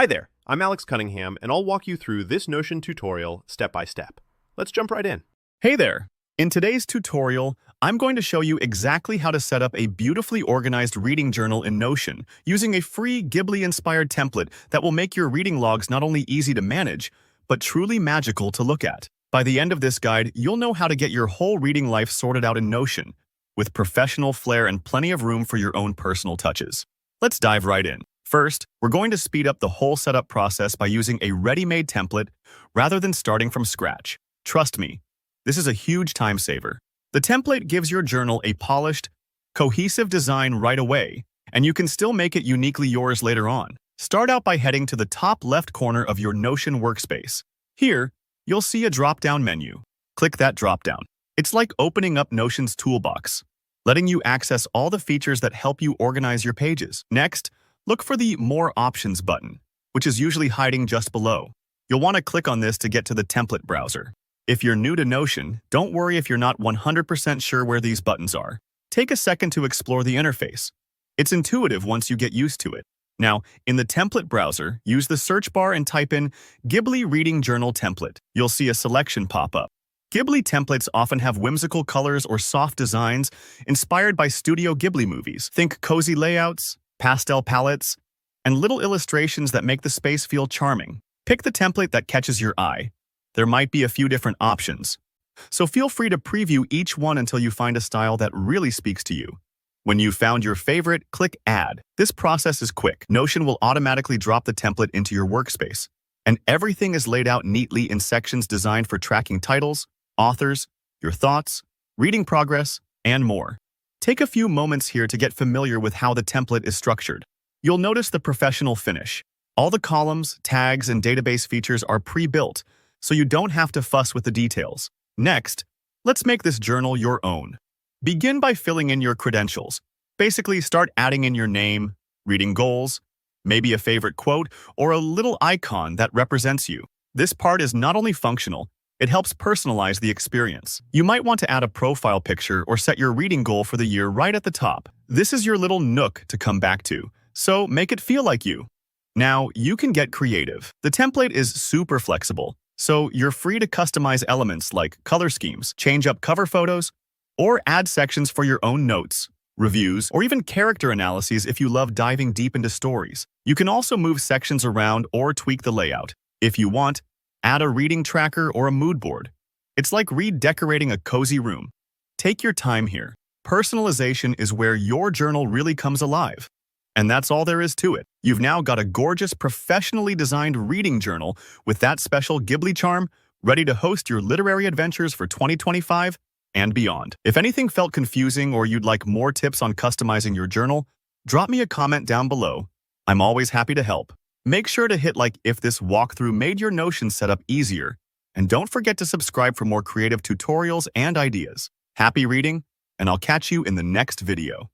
Hi there, I'm Alex Cunningham, and I'll walk you through this Notion tutorial step by step. Let's jump right in. Hey there! In today's tutorial, I'm going to show you exactly how to set up a beautifully organized reading journal in Notion using a free Ghibli-inspired template that will make your reading logs not only easy to manage, but truly magical to look at. By the end of this guide, you'll know how to get your whole reading life sorted out in Notion, with professional flair and plenty of room for your own personal touches. Let's dive right in. First, we're going to speed up the whole setup process by using a ready-made template rather than starting from scratch. Trust me, this is a huge time saver. The template gives your journal a polished, cohesive design right away, and you can still make it uniquely yours later on. Start out by heading to the top left corner of your Notion workspace. Here, you'll see a drop-down menu. Click that drop-down. It's like opening up Notion's toolbox, letting you access all the features that help you organize your pages. Next, look for the More Options button, which is usually hiding just below. You'll want to click on this to get to the template browser. If you're new to Notion, don't worry if you're not 100% sure where these buttons are. Take a second to explore the interface. It's intuitive once you get used to it. Now, in the template browser, use the search bar and type in Ghibli Reading Journal Template. You'll see a selection pop up. Ghibli templates often have whimsical colors or soft designs inspired by Studio Ghibli movies. Think cozy layouts, pastel palettes, and little illustrations that make the space feel charming. Pick the template that catches your eye. There might be a few different options, so feel free to preview each one until you find a style that really speaks to you. When you've found your favorite, click Add. This process is quick. Notion will automatically drop the template into your workspace, and everything is laid out neatly in sections designed for tracking titles, authors, your thoughts, reading progress, and more. Take a few moments here to get familiar with how the template is structured. You'll notice the professional finish. All the columns, tags, and database features are pre-built, so you don't have to fuss with the details. Next, let's make this journal your own. Begin by filling in your credentials. Basically, start adding in your name, reading goals, maybe a favorite quote, or a little icon that represents you. This part is not only functional, it helps personalize the experience. You might want to add a profile picture or set your reading goal for the year right at the top. This is your little nook to come back to, so make it feel like you. Now, you can get creative. The template is super flexible, so you're free to customize elements like color schemes, change up cover photos, or add sections for your own notes, reviews, or even character analyses if you love diving deep into stories. You can also move sections around or tweak the layout. If you want, add a reading tracker or a mood board. It's like redecorating a cozy room. Take your time here. Personalization is where your journal really comes alive. And that's all there is to it. You've now got a gorgeous, professionally designed reading journal with that special Ghibli charm, ready to host your literary adventures for 2025 and beyond. If anything felt confusing or you'd like more tips on customizing your journal, drop me a comment down below. I'm always happy to help. Make sure to hit like if this walkthrough made your Notion setup easier, and don't forget to subscribe for more creative tutorials and ideas. Happy reading, and I'll catch you in the next video.